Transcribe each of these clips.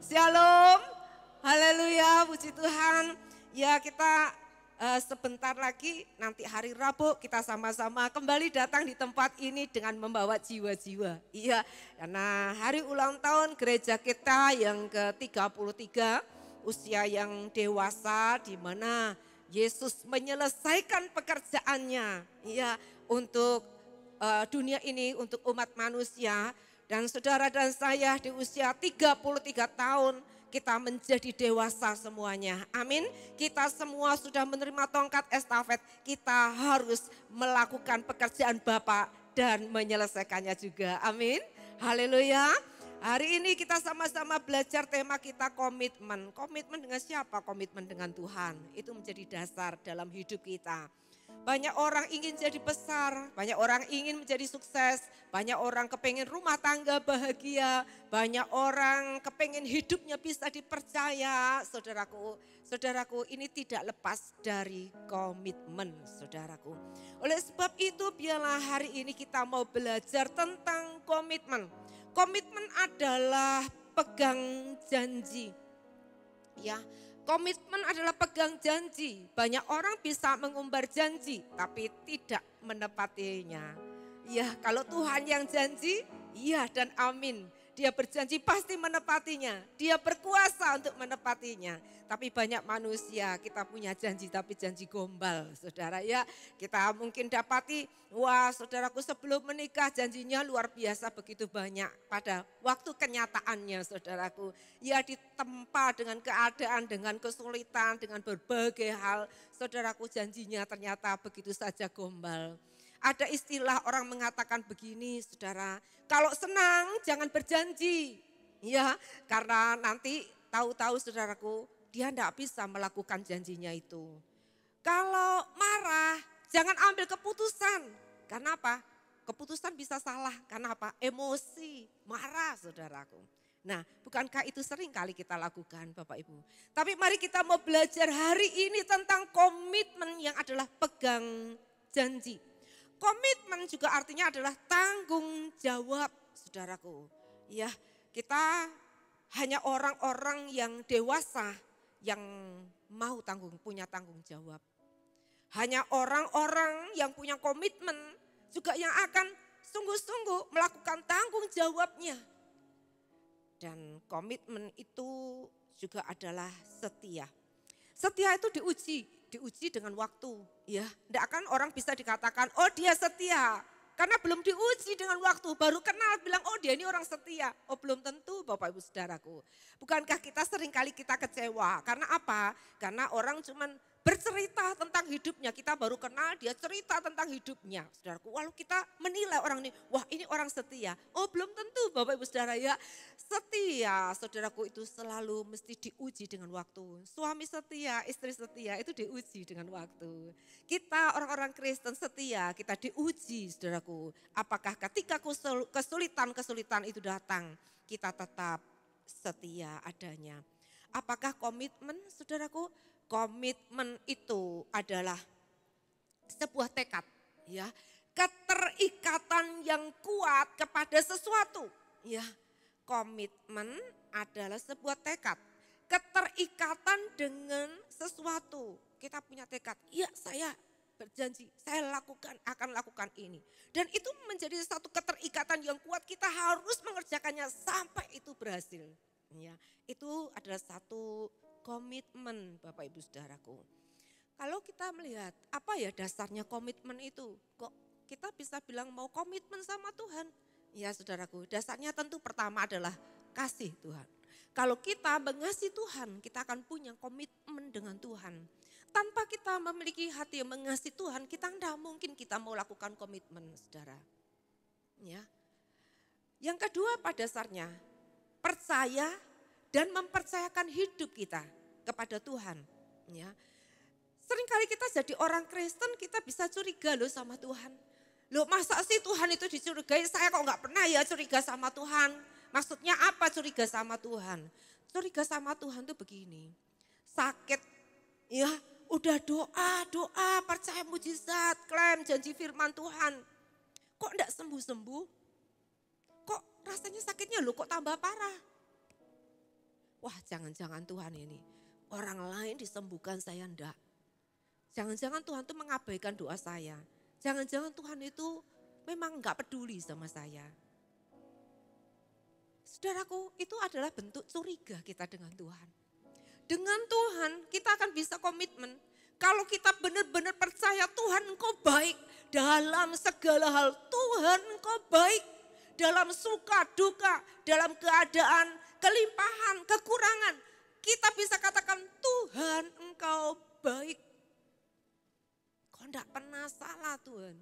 Shalom, haleluya, puji Tuhan. Ya kita sebentar lagi nanti hari Rabu kita sama-sama kembali datang di tempat ini dengan membawa jiwa-jiwa. Iya, karena hari ulang tahun gereja kita yang ke-33, usia yang dewasa di mana Yesus menyelesaikan pekerjaannya. Iya, untuk dunia ini, untuk umat manusia. Dan saudara dan saya di usia 33 tahun kita menjadi dewasa semuanya. Amin. Kita semua sudah menerima tongkat estafet. Kita harus melakukan pekerjaan Bapa dan menyelesaikannya juga. Amin. Haleluya. Hari ini kita sama-sama belajar tema kita komitmen. Komitmen dengan siapa? Komitmen dengan Tuhan. Itu menjadi dasar dalam hidup kita. Banyak orang ingin jadi besar, banyak orang ingin menjadi sukses, banyak orang kepengen rumah tangga bahagia, banyak orang kepengen hidupnya bisa dipercaya. Saudaraku ini tidak lepas dari komitmen saudaraku. Oleh sebab itu biarlah hari ini kita mau belajar tentang komitmen. Komitmen adalah pegang janji. Ya. Komitmen adalah pegang janji. Banyak orang bisa mengumbar janji tapi tidak menepatinya. Ya, kalau Tuhan yang janji, iya dan amin. Dia berjanji pasti menepatinya. Dia berkuasa untuk menepatinya. Tapi banyak manusia kita punya janji tapi janji gombal. Saudara ya, kita mungkin dapati, wah saudaraku sebelum menikah janjinya luar biasa begitu banyak. Pada waktu kenyataannya saudaraku, ya ditempa dengan keadaan, dengan kesulitan, dengan berbagai hal. Saudaraku janjinya ternyata begitu saja gombal. Ada istilah orang mengatakan begini saudara, kalau senang jangan berjanji. Ya, karena nanti tahu-tahu saudaraku dia tidak bisa melakukan janjinya itu. Kalau marah jangan ambil keputusan. Karena apa? Keputusan bisa salah. Karena apa? Emosi, marah saudaraku. Nah, bukankah itu sering kali kita lakukan Bapak Ibu? Tapi mari kita mau belajar hari ini tentang komitmen yang adalah pegang janji. Komitmen juga artinya adalah tanggung jawab, saudaraku. Ya, kita hanya orang-orang yang dewasa yang mau punya tanggung jawab. Hanya orang-orang yang punya komitmen juga yang akan sungguh-sungguh melakukan tanggung jawabnya. Dan komitmen itu juga adalah setia. Setia itu diuji dengan waktu. Ya, tidak akan orang bisa dikatakan, oh dia setia. Karena belum diuji dengan waktu, baru kenal bilang, oh dia ini orang setia. Oh belum tentu Bapak Ibu Saudaraku. Bukankah kita seringkali kita kecewa, karena apa? Karena orang cuman bercerita tentang hidupnya, kita baru kenal dia cerita tentang hidupnya. Saudaraku, walau kita menilai orang ini, wah ini orang setia. Oh belum tentu Bapak Ibu Saudara ya. Setia saudaraku itu selalu mesti diuji dengan waktu. Suami setia, istri setia itu diuji dengan waktu. Kita orang-orang Kristen setia, kita diuji saudaraku. Apakah ketika kesulitan-kesulitan itu datang, kita tetap setia adanya. Apakah komitmen saudaraku? Komitmen itu adalah sebuah tekad, ya, keterikatan yang kuat kepada sesuatu. Ya, komitmen adalah sebuah tekad, keterikatan dengan sesuatu. Kita punya tekad, iya saya berjanji, saya akan lakukan ini. Dan itu menjadi satu keterikatan yang kuat, kita harus mengerjakannya sampai itu berhasil. Ya, itu adalah satu komitmen Bapak Ibu Saudaraku. Kalau kita melihat apa ya dasarnya komitmen itu, kok kita bisa bilang mau komitmen sama Tuhan? Ya saudaraku, dasarnya tentu pertama adalah kasih Tuhan. Kalau kita mengasihi Tuhan, kita akan punya komitmen dengan Tuhan. Tanpa kita memiliki hati yang mengasihi Tuhan, kita tidak mungkin kita mau lakukan komitmen saudara. Ya. Yang kedua pada dasarnya, percaya dan mempercayakan hidup kita kepada Tuhan. Ya. Seringkali kita jadi orang Kristen kita bisa curiga loh sama Tuhan. Loh masa sih Tuhan itu dicurigai, saya kok gak pernah ya curiga sama Tuhan. Maksudnya apa curiga sama Tuhan? Curiga sama Tuhan tuh begini, sakit ya udah doa, percaya mujizat, klaim janji firman Tuhan. Kok gak sembuh-sembuh? Kok rasanya sakitnya loh kok tambah parah? wah jangan-jangan Tuhan ini orang lain disembuhkan saya enggak. Jangan-jangan Tuhan itu mengabaikan doa saya. Jangan-jangan Tuhan itu memang enggak peduli sama saya. Saudaraku, itu adalah bentuk curiga kita dengan Tuhan. Dengan Tuhan kita akan bisa komitmen. Kalau kita benar-benar percaya Tuhan Engkau baik dalam segala hal. Tuhan Engkau baik dalam suka, duka, dalam keadaan, kelimpahan, kekurangan. Kita bisa katakan Tuhan Engkau baik. Kau enggak pernah salah Tuhan.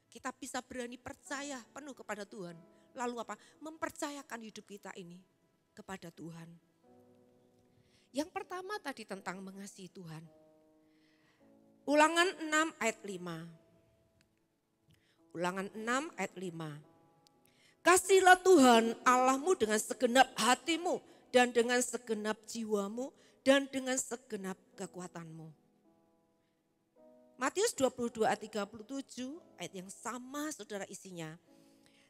Kita bisa berani percaya penuh kepada Tuhan. Lalu apa? Mempercayakan hidup kita ini kepada Tuhan. Yang pertama tadi tentang mengasihi Tuhan. Ulangan 6 ayat 5. Ulangan 6 ayat 5. Kasihilah Tuhan Allahmu dengan segenap hatimu dan dengan segenap jiwamu dan dengan segenap kekuatanmu. Matius 22 ayat 37 ayat yang sama saudara isinya.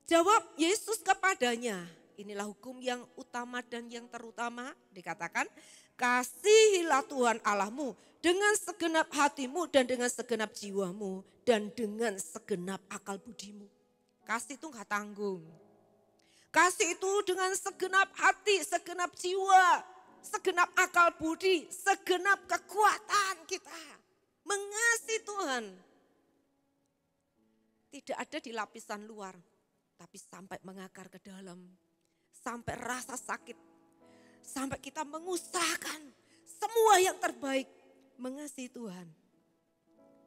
Jawab Yesus kepadanya, inilah hukum yang utama dan yang terutama dikatakan. Kasihilah Tuhan Allahmu dengan segenap hatimu dan dengan segenap jiwamu dan dengan segenap akal budimu. Kasih itu gak tanggung. Kasih itu dengan segenap hati, segenap jiwa, segenap akal budi, segenap kekuatan kita. Mengasihi Tuhan. Tidak ada di lapisan luar, tapi sampai mengakar ke dalam. Sampai rasa sakit. Sampai kita mengusahakan semua yang terbaik. Mengasihi Tuhan.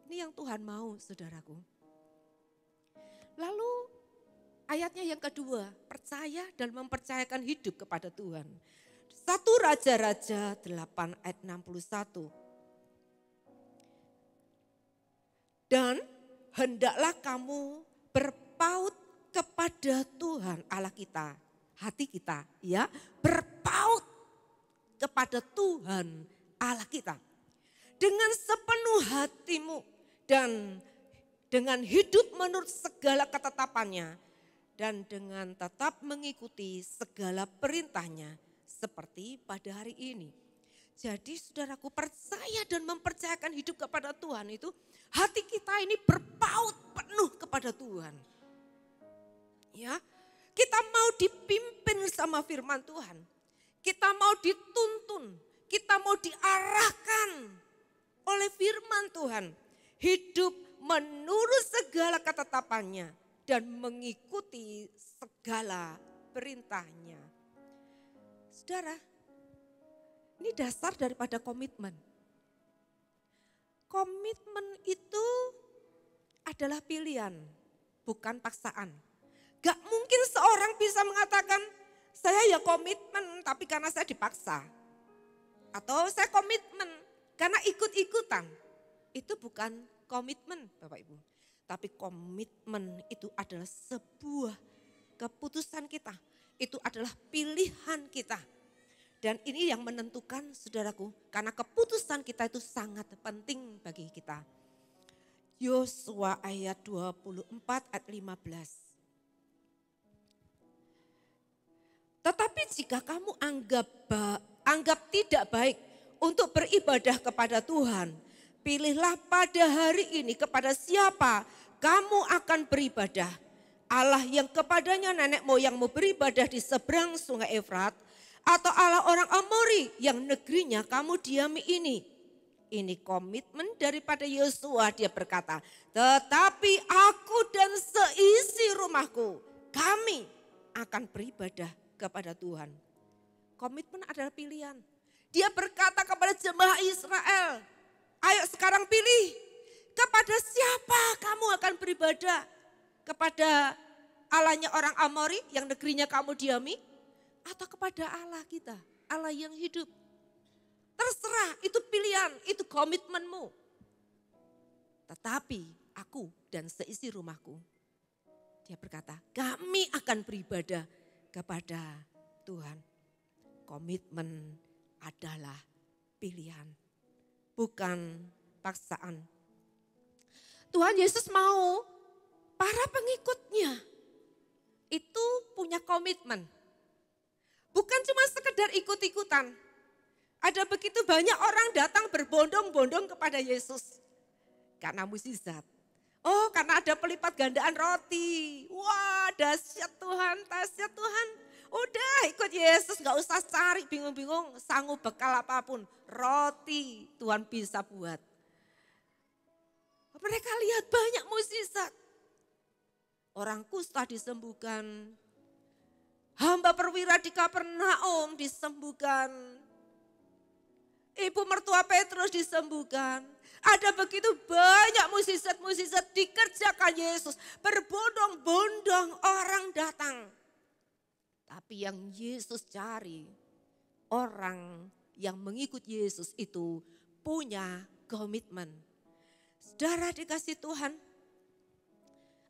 Ini yang Tuhan mau saudaraku. Lalu ayatnya yang kedua, percaya dan mempercayakan hidup kepada Tuhan. 1 Raja-Raja 8 ayat 61. Dan hendaklah kamu berpaut kepada Tuhan Allah kita. Hati kita ya, berpaut kepada Tuhan Allah kita. Dengan sepenuh hatimu dan dengan hidup menurut segala ketetapannya. Dan dengan tetap mengikuti segala perintahnya seperti pada hari ini. Jadi saudaraku, percaya dan mempercayakan hidup kepada Tuhan itu, hati kita ini berpaut penuh kepada Tuhan. Ya, kita mau dipimpin sama firman Tuhan. Kita mau dituntun, kita mau diarahkan oleh firman Tuhan. Hidup menurut segala ketetapannya dan mengikuti segala perintahnya. Saudara, ini dasar daripada komitmen. Komitmen itu adalah pilihan, bukan paksaan. Gak mungkin seorang bisa mengatakan, saya ya komitmen tapi karena saya dipaksa. Atau saya komitmen karena ikut-ikutan. Itu bukan komitmen Bapak Ibu. Tapi komitmen itu adalah sebuah keputusan kita. Itu adalah pilihan kita. Dan ini yang menentukan saudaraku. Karena keputusan kita itu sangat penting bagi kita. Yosua ayat 24 ayat 15. Tetapi jika kamu anggap tidak baik untuk beribadah kepada Tuhan, pilihlah pada hari ini kepada siapa kamu akan beribadah. Allah yang kepadanya nenek moyangmu beribadah di seberang sungai Efrat, atau Allah orang Amori yang negerinya kamu diami ini. Ini komitmen daripada Yosua, dia berkata, tetapi aku dan seisi rumahku, kami akan beribadah kepada Tuhan. Komitmen adalah pilihan. Dia berkata kepada jemaah Israel, ayo sekarang pilih kepada siapa kamu akan beribadah. Kepada Allahnya orang Amori yang negerinya kamu diami, atau kepada Allah kita, Allah yang hidup. Terserah, itu pilihan, itu komitmenmu. Tetapi aku dan seisi rumahku, dia berkata, kami akan beribadah kepada Tuhan. Komitmen adalah pilihan, bukan paksaan. Tuhan Yesus mau para pengikutnya itu punya komitmen. bukan cuma sekedar ikut-ikutan. Ada begitu banyak orang datang berbondong-bondong kepada Yesus. Karena mukjizat. Oh, karena ada pelipat gandaan roti. Wah, dahsyat Tuhan, dahsyat Tuhan. Udah ikut Yesus, gak usah cari bingung-bingung sanggup bekal apapun. Roti Tuhan bisa buat. Mereka lihat banyak mukjizat. Orang kusta disembuhkan. Hamba perwira di Kapernaum disembuhkan. Ibu mertua Petrus disembuhkan. Ada begitu banyak mukjizat-mukjizat dikerjakan Yesus. Berbondong-bondong orang datang. Tapi yang Yesus cari, orang yang mengikut Yesus itu punya komitmen. Saudara dikasih Tuhan,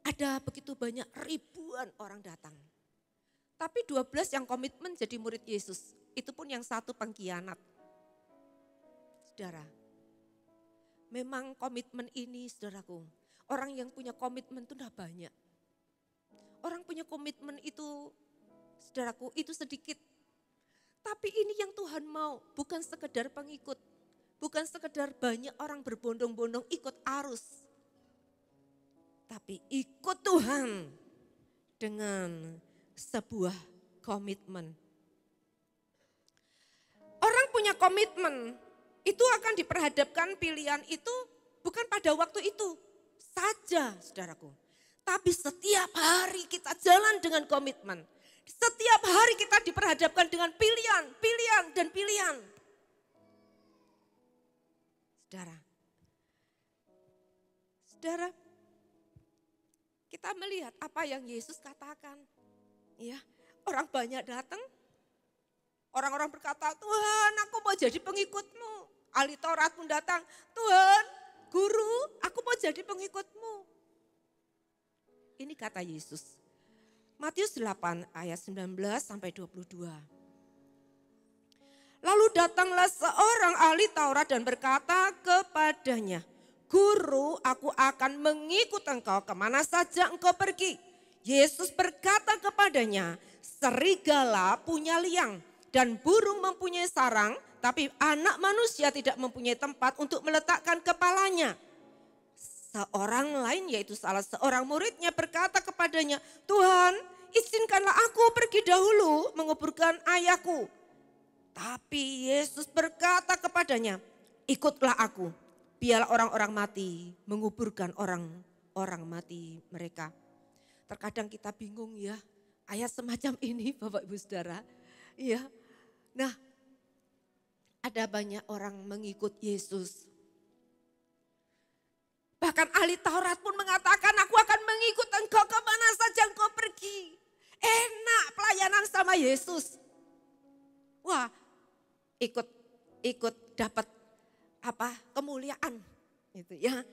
ada begitu banyak ribuan orang datang. Tapi 12 yang komitmen jadi murid Yesus, itu pun yang satu pengkhianat. Saudara, memang komitmen ini saudaraku, orang yang punya komitmen itu udah banyak. Orang punya komitmen itu, saudaraku, itu sedikit. Tapi ini yang Tuhan mau, bukan sekedar pengikut. Bukan sekedar banyak orang berbondong-bondong ikut arus. Tapi ikut Tuhan dengan sebuah komitmen. Orang punya komitmen. Itu akan diperhadapkan pilihan itu bukan pada waktu itu saja saudaraku. Tapi setiap hari kita jalan dengan komitmen. Setiap hari kita diperhadapkan dengan pilihan, pilihan, dan pilihan. Saudara, kita melihat apa yang Yesus katakan. Ya, orang banyak datang, orang-orang berkata, Tuhan aku mau jadi pengikutmu. Ahli Taurat pun datang, Tuhan, guru, aku mau jadi pengikutmu. Ini kata Yesus. Matius 8 ayat 19 sampai 22. Lalu datanglah seorang ahli Taurat dan berkata kepadanya, Guru, aku akan mengikut engkau kemana saja engkau pergi. Yesus berkata kepadanya, serigala punya liang dan burung mempunyai sarang, tapi anak manusia tidak mempunyai tempat untuk meletakkan kepalanya. Seorang lain yaitu salah seorang muridnya berkata kepadanya, Tuhan izinkanlah aku pergi dahulu menguburkan ayahku. Tapi Yesus berkata kepadanya, ikutlah aku, biarlah orang-orang mati menguburkan orang-orang mati mereka. Terkadang kita bingung ya, ayat semacam ini Bapak Ibu Saudara. Ya, nah ada banyak orang mengikut Yesus. Bahkan ahli Taurat pun mengatakan, aku akan mengikut engkau kemana saja engkau pergi. Enak pelayanan sama Yesus. Wah, ikut dapat kemuliaan gitu ya.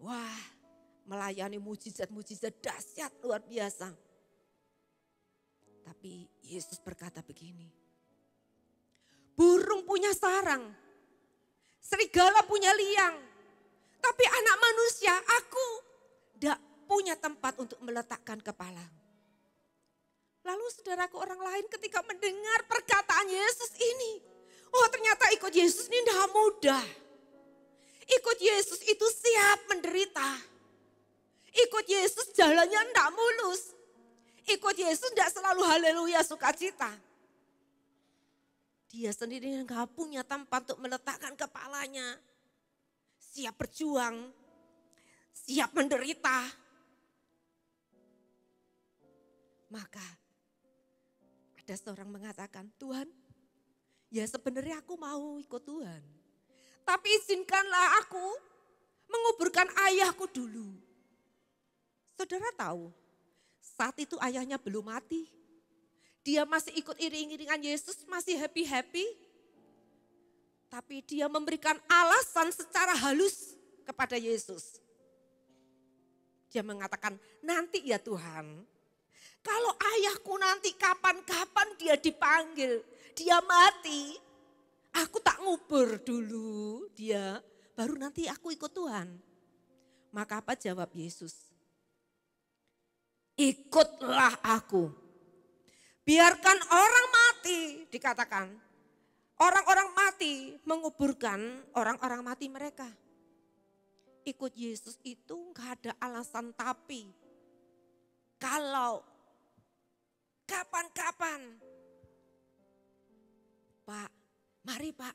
Wah, melayani mujizat-mujizat dahsyat luar biasa. Tapi Yesus berkata begini, burung punya sarang, serigala punya liang, tapi anak manusia aku tidak punya tempat untuk meletakkan kepala. Lalu saudaraku, orang lain ketika mendengar perkataan Yesus ini, oh ternyata ikut Yesus ini tidak mudah. Ikut Yesus itu siap menderita. Ikut Yesus jalannya tidak mulus. Ikut Yesus tidak selalu haleluya sukacita. Dia sendiri nggak punya tempat untuk meletakkan kepalanya. Siap berjuang, siap menderita. Maka ada seorang mengatakan, Tuhan, ya sebenarnya aku mau ikut Tuhan. Tapi izinkanlah aku menguburkan ayahku dulu. Saudara tahu, saat itu ayahnya belum mati. Dia masih ikut iring-iringan Yesus, masih happy-happy. Tapi dia memberikan alasan secara halus kepada Yesus. Dia mengatakan, nanti ya Tuhan, kalau ayahku nanti kapan-kapan dia dipanggil, dia mati, aku tak ngubur dulu dia, baru nanti aku ikut Tuhan. Maka apa jawab Yesus? Ikutlah aku. Biarkan orang mati, dikatakan. Orang-orang mati menguburkan orang-orang mati mereka. Ikut Yesus itu gak ada alasan tapi. Kalau kapan-kapan, Pak, mari Pak,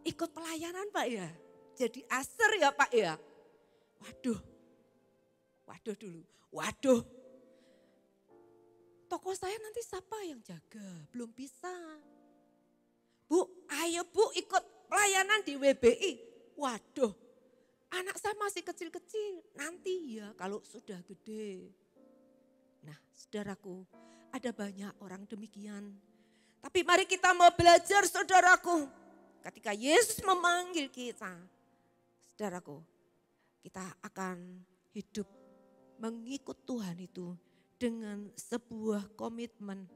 ikut pelayanan Pak ya. Jadi aser ya Pak ya. Waduh dulu, waduh. Toko saya nanti siapa yang jaga? Belum bisa. Bu, ayo Bu ikut pelayanan di WBI. Waduh, anak saya masih kecil-kecil. Nanti ya kalau sudah gede. Nah saudaraku, ada banyak orang demikian. Tapi mari kita mau belajar saudaraku. Ketika Yesus memanggil kita, saudaraku, kita akan hidup mengikut Tuhan itu dengan sebuah komitmen.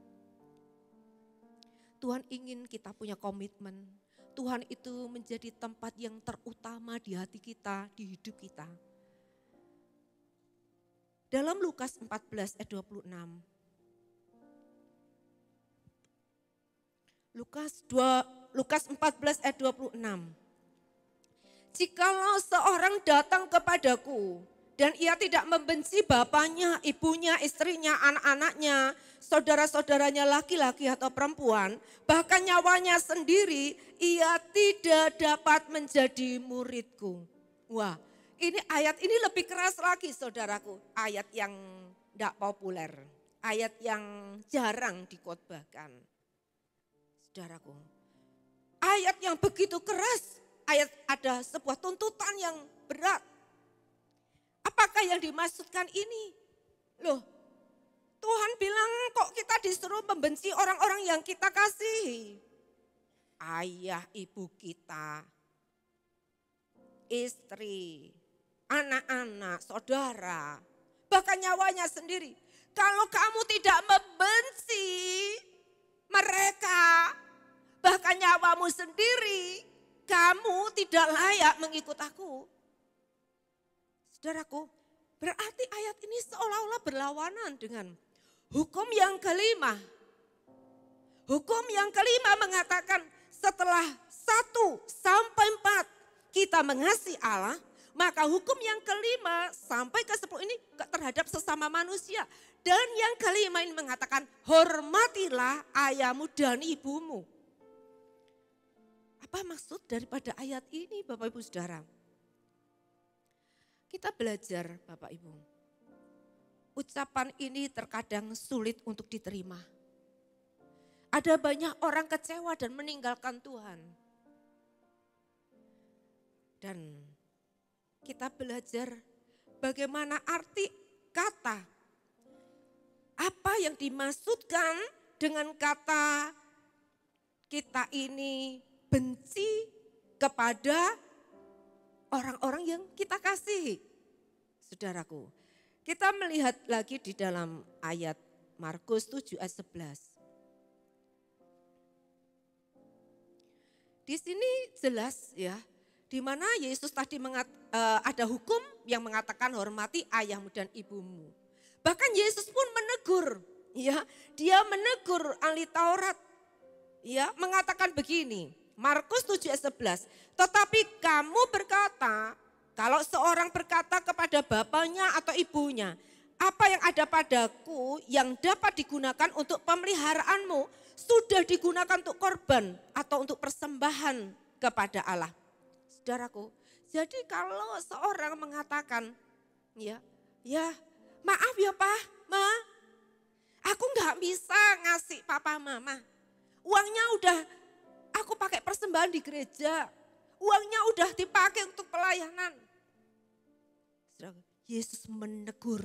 Tuhan ingin kita punya komitmen. Tuhan itu menjadi tempat yang terutama di hati kita, di hidup kita. Dalam Lukas 14 ayat 26. Lukas 14 ayat 26. Jikalau seorang datang kepadaku dan ia tidak membenci bapaknya, ibunya, istrinya, anak-anaknya, saudara-saudaranya laki-laki atau perempuan, bahkan nyawanya sendiri, ia tidak dapat menjadi muridku. Wah, ini ayat ini lebih keras lagi saudaraku. Ayat yang tidak populer, ayat yang jarang dikhotbahkan. Saudaraku, ayat yang begitu keras, ayat ada sebuah tuntutan yang berat. Apakah yang dimaksudkan ini? Loh, Tuhan bilang kok kita disuruh membenci orang-orang yang kita kasihi. Ayah ibu kita, istri, anak-anak, saudara, bahkan nyawanya sendiri. Kalau kamu tidak membenci mereka, bahkan nyawamu sendiri, kamu tidak layak mengikut aku. Saudaraku, berarti ayat ini seolah-olah berlawanan dengan hukum yang kelima. Hukum yang kelima mengatakan setelah 1 sampai 4 kita mengasihi Allah, maka hukum yang kelima sampai ke 10 ini terhadap sesama manusia. Dan yang kelima ini mengatakan hormatilah ayahmu dan ibumu. Apa maksud daripada ayat ini Bapak Ibu Saudara? Kita belajar Bapak Ibu, ucapan ini terkadang sulit untuk diterima. Ada banyak orang kecewa dan meninggalkan Tuhan. Dan kita belajar bagaimana arti kata. Apa yang dimaksudkan dengan kata kita ini benci kepada orang-orang yang kita kasihi. Saudaraku, kita melihat lagi di dalam ayat Markus 7 ayat 11. Di sini jelas ya, di mana Yesus tadi ada hukum yang mengatakan hormati ayahmu dan ibumu. Bahkan Yesus pun menegur, ya, dia menegur ahli Taurat, ya, mengatakan begini. Markus 7 ayat 11, tetapi kamu berkata, kalau seorang berkata kepada bapaknya atau ibunya, apa yang ada padaku yang dapat digunakan untuk pemeliharaanmu, sudah digunakan untuk korban atau untuk persembahan kepada Allah. Saudaraku, jadi kalau seorang mengatakan, ya maaf ya Pak, Ma, aku gak bisa ngasih papa mama, uangnya udah aku pakai persembahan di gereja. Uangnya udah dipakai untuk pelayanan. Yesus menegur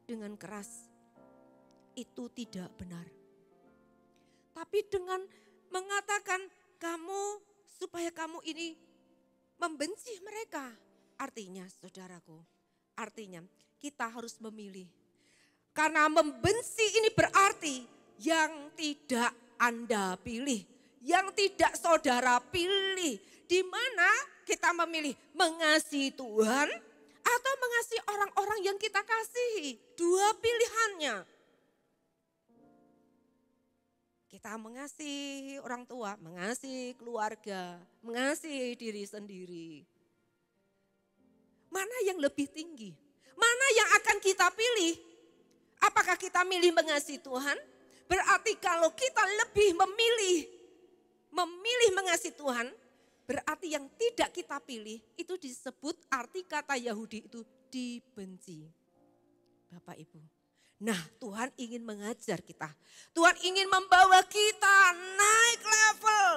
dengan keras. Itu tidak benar. Tapi dengan mengatakan supaya kamu ini membenci mereka. Artinya saudaraku, artinya kita harus memilih. Karena membenci ini berarti yang tidak Anda pilih. Yang tidak saudara pilih, di mana kita memilih mengasihi Tuhan atau mengasihi orang-orang yang kita kasihi. Dua pilihannya. Kita mengasihi orang tua, mengasihi keluarga, mengasihi diri sendiri. Mana yang lebih tinggi? Mana yang akan kita pilih? Apakah kita milih mengasihi Tuhan? Berarti kalau kita lebih memilih mengasihi Tuhan, berarti yang tidak kita pilih itu disebut arti kata Yahudi itu dibenci. Bapak Ibu. Nah, Tuhan ingin mengajar kita. Tuhan ingin membawa kita naik level.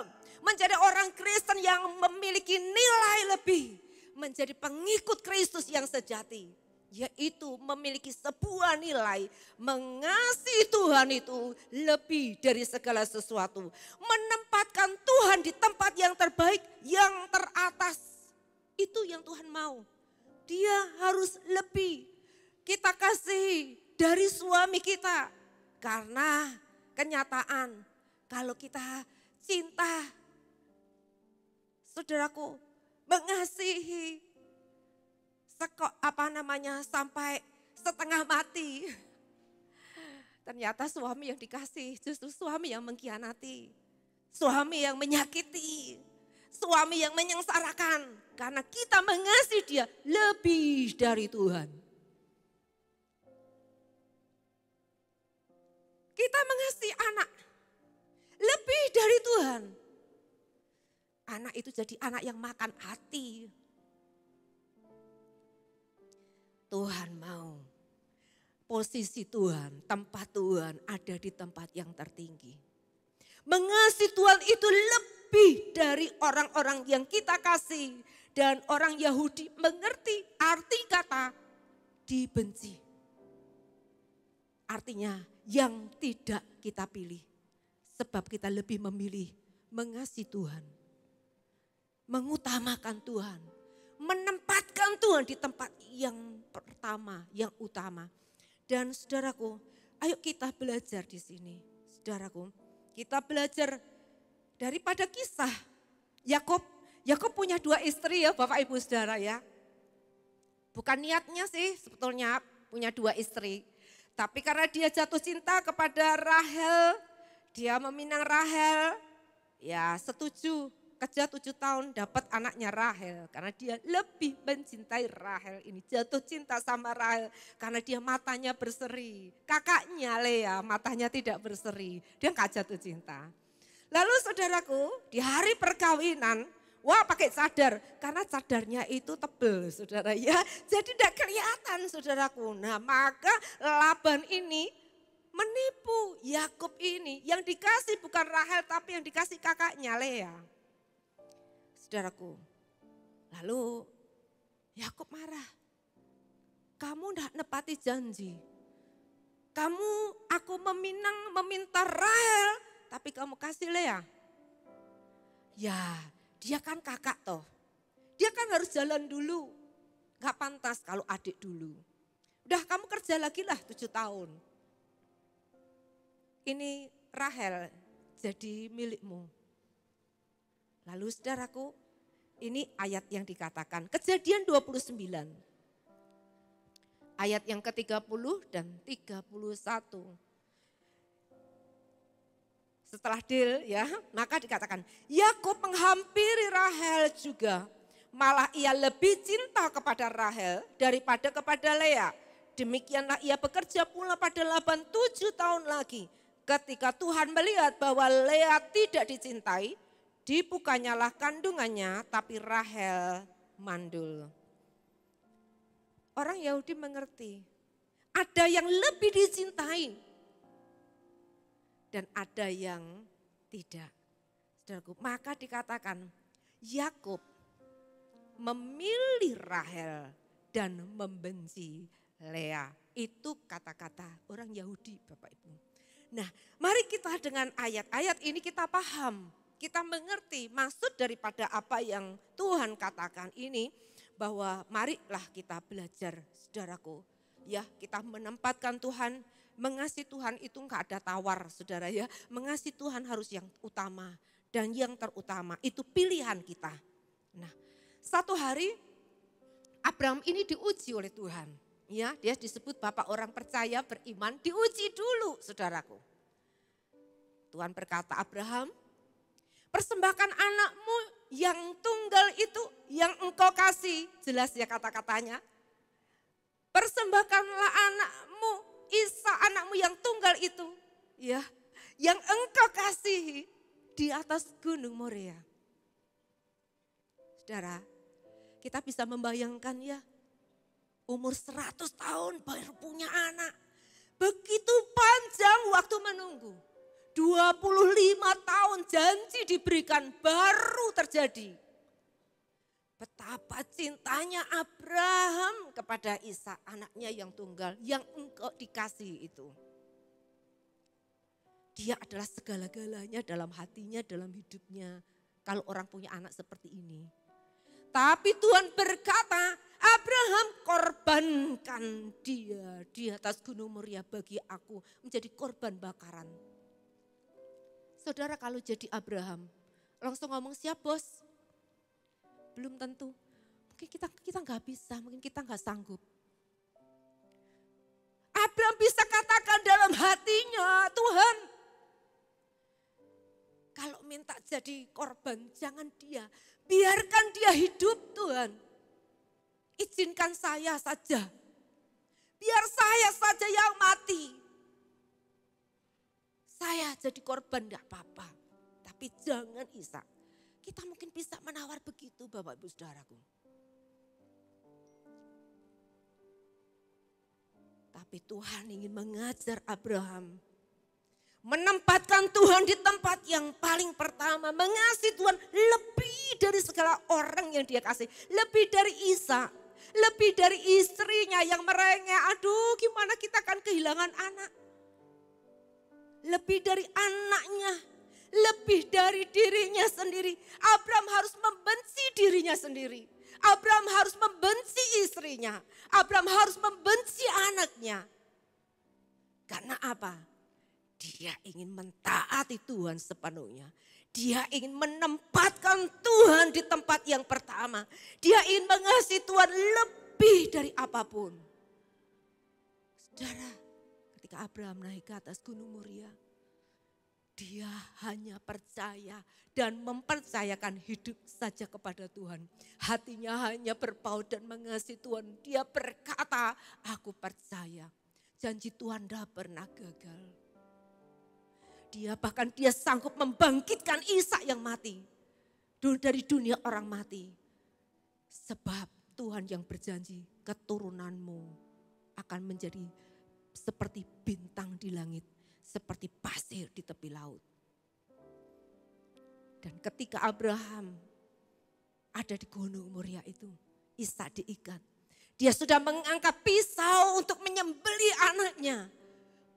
Menjadi orang Kristen yang memiliki nilai lebih. Menjadi pengikut Kristus yang sejati. Yaitu memiliki sebuah nilai. Mengasihi Tuhan itu lebih dari segala sesuatu. Menempatkan Tuhan di tempat yang terbaik, yang teratas. Itu yang Tuhan mau. Dia harus lebih kita kasih dari suami kita. Karena kenyataan kalau kita cinta, saudaraku, mengasihi sampai setengah mati. Ternyata suami yang dikasih justru suami yang mengkhianati. Suami yang menyakiti. Suami yang menyengsarakan. Karena kita mengasihi dia lebih dari Tuhan. Kita mengasihi anak lebih dari Tuhan. Anak itu jadi anak yang makan hati. Tuhan mau posisi Tuhan, tempat Tuhan ada di tempat yang tertinggi. Mengasihi Tuhan itu lebih dari orang-orang yang kita kasih. Dan orang Yahudi mengerti arti kata dibenci. Artinya yang tidak kita pilih. Sebab kita lebih memilih mengasihi Tuhan. Mengutamakan Tuhan. Menempatkan Tuhan di tempat yang pertama, yang utama. Dan saudaraku, ayo kita belajar di sini. Saudaraku, kita belajar daripada kisah Yakub. Yakub punya 2 istri ya Bapak Ibu Saudara ya. Bukan niatnya sih sebetulnya punya 2 istri. Tapi karena dia jatuh cinta kepada Rahel, dia meminang Rahel, ya setuju. Kerja 7 tahun dapat anaknya Rahel. Karena dia lebih mencintai Rahel ini. Jatuh cinta sama Rahel karena dia matanya berseri. Kakaknya Lea matanya tidak berseri. Dia gak jatuh cinta. Lalu saudaraku di hari perkawinan, wah pakai cadar. Karena cadarnya itu tebel saudara ya. Jadi tidak kelihatan saudaraku. Nah maka Laban ini menipu Yakub ini. Yang dikasih bukan Rahel tapi yang dikasih kakaknya Lea. Saudaraku, lalu Yakub marah. Kamu tidak nepati janji. Aku meminta Rahel, tapi kamu kasih Lea. Ya, dia kan kakak toh. Dia kan harus jalan dulu. Gak pantas kalau adik dulu. Udah kamu kerja lagi lah 7 tahun. Ini Rahel jadi milikmu. Lalu saudaraku, ini ayat yang dikatakan, Kejadian 29. Ayat yang ke-30 dan 31. Setelah deal ya, maka dikatakan, Yakub menghampiri Rahel juga. Malah ia lebih cinta kepada Rahel daripada kepada Lea. Demikianlah ia bekerja pula pada Laban 7 tahun lagi. Ketika Tuhan melihat bahwa Lea tidak dicintai, dibukanyalah kandungannya, tapi Rahel mandul. Orang Yahudi mengerti, ada yang lebih dicintai dan ada yang tidak. Saudaraku, maka dikatakan Yakub memilih Rahel dan membenci Lea. Itu kata-kata orang Yahudi Bapak Ibu. Nah mari kita dengan ayat-ayat ini kita paham. Kita mengerti maksud daripada apa yang Tuhan katakan ini. Bahwa marilah kita belajar saudaraku. Ya kita menempatkan Tuhan. Mengasihi Tuhan itu enggak ada tawar saudara ya. Mengasihi Tuhan harus yang utama. Dan yang terutama itu pilihan kita. Nah satu hari Abraham ini diuji oleh Tuhan. Ya dia disebut bapak orang percaya beriman. Diuji dulu saudaraku. Tuhan berkata, Abraham, persembahkan anakmu yang tunggal itu yang engkau kasih. Jelas ya kata-katanya. Persembahkanlah anakmu, Ishak anakmu yang tunggal itu. Ya, yang engkau kasihi di atas gunung Moria. Saudara, kita bisa membayangkan ya, umur 100 tahun baru punya anak. Begitu panjang waktu menunggu. 25 tahun janji diberikan baru terjadi. Betapa cintanya Abraham kepada Ishak anaknya yang tunggal yang engkau dikasihi itu. Dia adalah segala-galanya dalam hatinya, dalam hidupnya. Kalau orang punya anak seperti ini. Tapi Tuhan berkata, Abraham korbankan dia di atas gunung Moria bagi aku menjadi korban bakaran. Saudara kalau jadi Abraham, langsung ngomong siap bos. Belum tentu. Mungkin kita nggak bisa, mungkin kita nggak sanggup. Abraham bisa katakan dalam hatinya, Tuhan, kalau minta jadi korban jangan dia. Biarkan dia hidup Tuhan. Izinkan saya saja. Biar saya saja yang mati. Saya jadi korban enggak apa-apa. Tapi jangan Ishak. Kita mungkin bisa menawar begitu Bapak Ibu Saudaraku. Tapi Tuhan ingin mengajar Abraham. Menempatkan Tuhan di tempat yang paling pertama. Mengasihi Tuhan lebih dari segala orang yang dia kasih. Lebih dari Ishak. Lebih dari istrinya yang merengek. Aduh gimana kita akan kehilangan anak. Lebih dari anaknya. Lebih dari dirinya sendiri. Abraham harus membenci dirinya sendiri. Abraham harus membenci istrinya. Abraham harus membenci anaknya. Karena apa? Dia ingin mentaati Tuhan sepenuhnya. Dia ingin menempatkan Tuhan di tempat yang pertama. Dia ingin mengasihi Tuhan lebih dari apapun. Saudara, ketika Abraham naik ke atas gunung Moria, dia hanya percaya dan mempercayakan hidup saja kepada Tuhan. Hatinya hanya berpaut dan mengasihi Tuhan. Dia berkata, aku percaya janji Tuhan tidak pernah gagal. Bahkan dia sanggup membangkitkan Ishak yang mati. Dari dunia orang mati. Sebab Tuhan yang berjanji keturunanmu akan menjadi seperti bintang di langit. Seperti pasir di tepi laut. Dan ketika Abraham ada di gunung Moria itu. Ishak diikat. Dia sudah mengangkat pisau untuk menyembelih anaknya.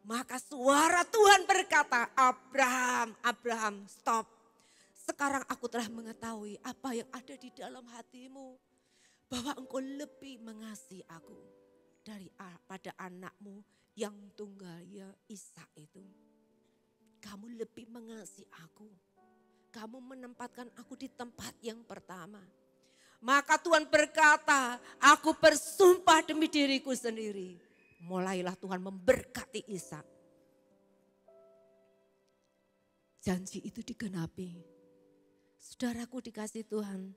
Maka suara Tuhan berkata, Abraham, Abraham, stop. Sekarang aku telah mengetahui apa yang ada di dalam hatimu. Bahwa engkau lebih mengasihi aku daripada anakmu yang tunggal, ya Ishak itu. Kamu lebih mengasihi aku. Kamu menempatkan aku di tempat yang pertama. Maka Tuhan berkata, aku bersumpah demi diriku sendiri. Mulailah Tuhan memberkati Ishak. Janji itu digenapi. Saudaraku dikasih Tuhan.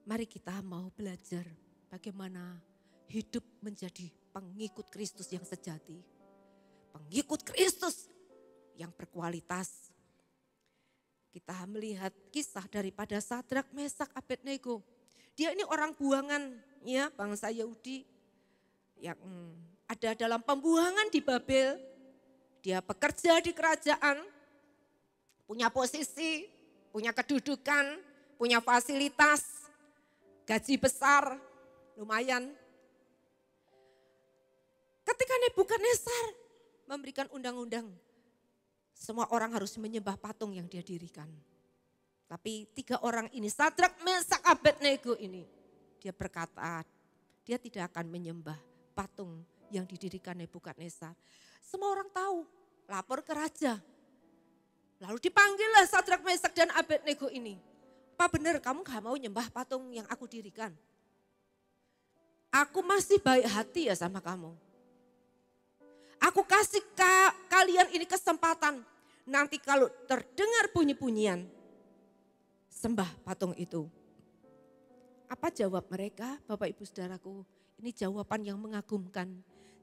Mari kita mau belajar bagaimana hidup menjadi pengikut Kristus yang sejati. Pengikut Kristus yang berkualitas. Kita melihat kisah daripada Sadrak, Mesak, Abednego. Dia ini orang buangan ya bangsa Yahudi. Yang ada dalam pembuangan di Babel, dia bekerja di kerajaan, punya posisi, punya kedudukan, punya fasilitas, gaji besar, lumayan. Ketika Nebukadnezar memberikan undang-undang, semua orang harus menyembah patung yang dia dirikan. Tapi 3 orang ini, Sadrak, Mesak, Abednego ini, dia berkata, dia tidak akan menyembah patung yang didirikan Nebukadnezar. Semua orang tahu, lapor ke raja. Lalu dipanggillah Sadrak, Mesak dan Abednego ini. Apa benar kamu gak mau nyembah patung yang aku dirikan? Aku masih baik hati ya sama kamu. Aku kasih kalian ini kesempatan. Nanti kalau terdengar bunyi-bunyian, sembah patung itu. Apa jawab mereka, Bapak Ibu Saudaraku? Ini jawaban yang mengagumkan.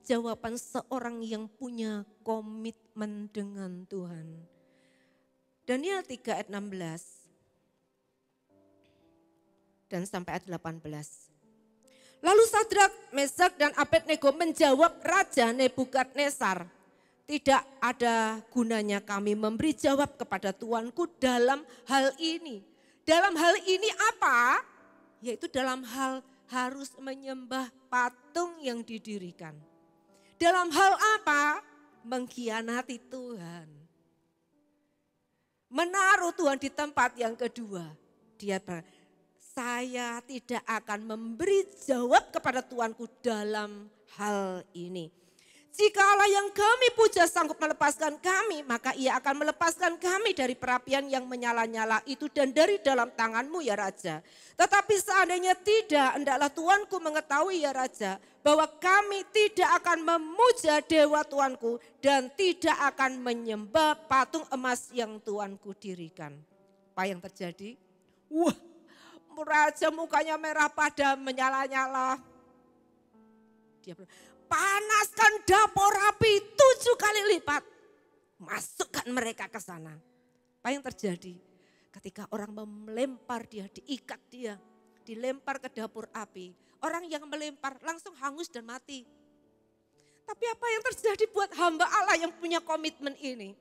Jawaban seorang yang punya komitmen dengan Tuhan. Daniel 3 ayat 16 dan sampai ayat 18. Lalu Sadrak, Mesak dan Abednego menjawab Raja Nebukadnezar, tidak ada gunanya kami memberi jawab kepada Tuanku dalam hal ini. Dalam hal ini apa? Yaitu dalam hal harus menyembah patung yang didirikan. Dalam hal apa? Mengkhianati Tuhan. Menaruh Tuhan di tempat yang kedua. Dia saya tidak akan memberi jawab kepada Tuanku dalam hal ini. Jika Allah yang kami puja sanggup melepaskan kami, maka ia akan melepaskan kami dari perapian yang menyala-nyala itu dan dari dalam tanganmu ya Raja. Tetapi seandainya tidak, hendaklah Tuanku mengetahui ya Raja, bahwa kami tidak akan memuja dewa Tuanku dan tidak akan menyembah patung emas yang Tuanku dirikan. Apa yang terjadi? Wah, Raja mukanya merah padam, menyala-nyala. Dia bilang, panaskan dapur api 7 kali lipat. Masukkan mereka ke sana. Apa yang terjadi? Ketika orang melempar dia, diikat dia, dilempar ke dapur api. Orang yang melempar langsung hangus dan mati. Tapi apa yang terjadi buat hamba Allah yang punya komitmen ini?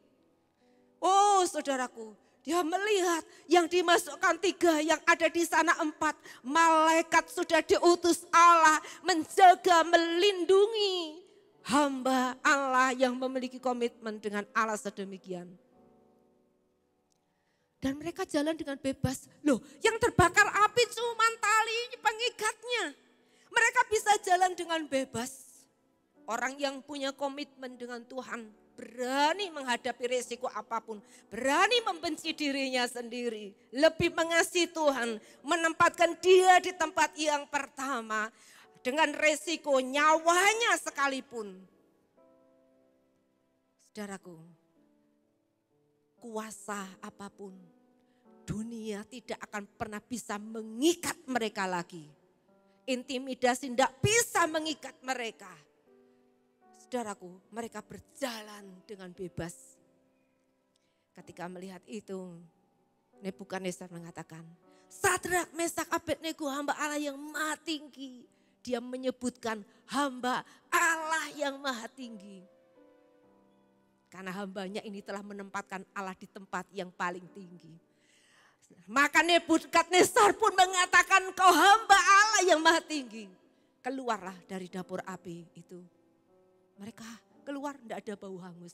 Oh saudaraku, dia melihat yang dimasukkan 3, yang ada di sana 4. Malaikat sudah diutus Allah menjaga, melindungi hamba Allah yang memiliki komitmen dengan Allah sedemikian. Dan mereka jalan dengan bebas. Loh, yang terbakar api cuma tali pengikatnya. Mereka bisa jalan dengan bebas. Orang yang punya komitmen dengan Tuhan berani menghadapi risiko apapun, berani membenci dirinya sendiri, lebih mengasihi Tuhan, menempatkan dia di tempat yang pertama dengan risiko nyawanya sekalipun. Saudaraku, kuasa apapun, dunia tidak akan pernah bisa mengikat mereka lagi. Intimidasi tidak bisa mengikat mereka. Saudaraku, mereka berjalan dengan bebas. Ketika melihat itu, Nebukadnezar mengatakan, Sadrak, Mesak, Abednego, hamba Allah yang maha tinggi. Dia menyebutkan hamba Allah yang maha tinggi. Karena hambanya ini telah menempatkan Allah di tempat yang paling tinggi. Maka Nebukadnezar pun mengatakan, kau hamba Allah yang maha tinggi. Keluarlah dari dapur api itu. Mereka keluar, tidak ada bau hangus.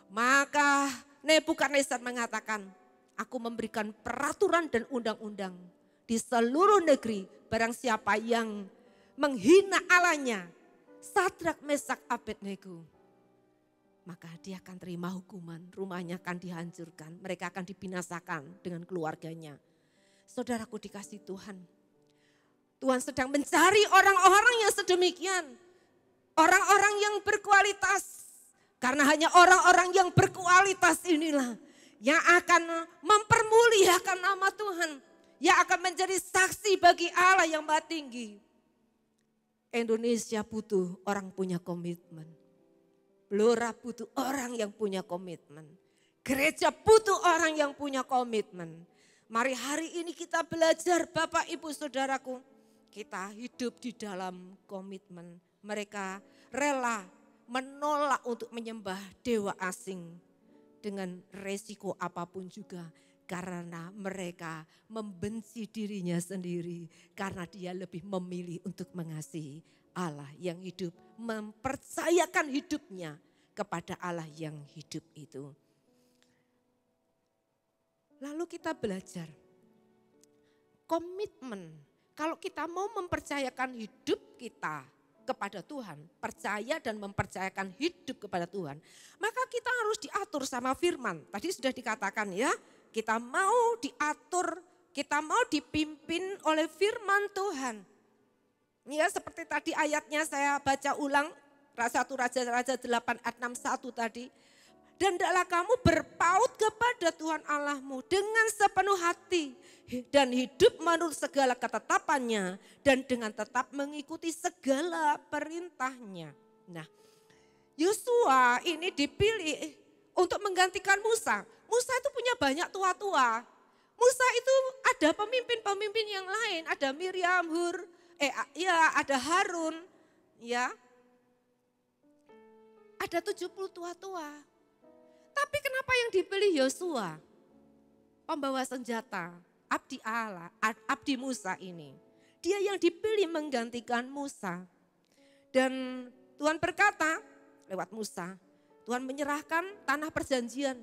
Maka Nebukadnezar mengatakan, aku memberikan peraturan dan undang-undang di seluruh negeri. Barang siapa yang menghina Allahnya, Sadrak, Mesak, Abednego, maka dia akan terima hukuman, rumahnya akan dihancurkan, mereka akan dibinasakan dengan keluarganya. Saudaraku dikasih Tuhan, Tuhan sedang mencari orang-orang yang sedemikian. Orang-orang yang berkualitas. Karena hanya orang-orang yang berkualitas inilah yang akan mempermuliakan nama Tuhan. Yang akan menjadi saksi bagi Allah yang maha tinggi. Indonesia butuh orang punya komitmen. Blora butuh orang yang punya komitmen. Gereja butuh orang yang punya komitmen. Mari hari ini kita belajar Bapak Ibu Saudaraku. Kita hidup di dalam komitmen. Mereka rela menolak untuk menyembah dewa asing dengan resiko apapun juga. Karena mereka membenci dirinya sendiri. Karena dia lebih memilih untuk mengasihi Allah yang hidup. Mempercayakan hidupnya kepada Allah yang hidup itu. Lalu kita belajar komitmen. Kalau kita mau mempercayakan hidup kita kepada Tuhan, percaya dan mempercayakan hidup kepada Tuhan, maka kita harus diatur sama firman. Tadi sudah dikatakan ya, kita mau diatur, kita mau dipimpin oleh firman Tuhan. Ya seperti tadi ayatnya saya baca ulang, 1 Raja-Raja 8 ayat 61 tadi. Dan hendaklah kamu berpaut kepada Tuhan Allahmu dengan sepenuh hati dan hidup menurut segala ketetapannya dan dengan tetap mengikuti segala perintahnya. Nah, Yosua ini dipilih untuk menggantikan Musa. Musa itu punya banyak tua-tua. Musa itu ada pemimpin-pemimpin yang lain, ada Miriam, ada Harun, ya. Ada 70 tua-tua. Tapi kenapa yang dipilih Yosua? Pembawa senjata, abdi Allah, abdi Musa ini. Dia yang dipilih menggantikan Musa. Dan Tuhan berkata lewat Musa, Tuhan menyerahkan tanah perjanjian.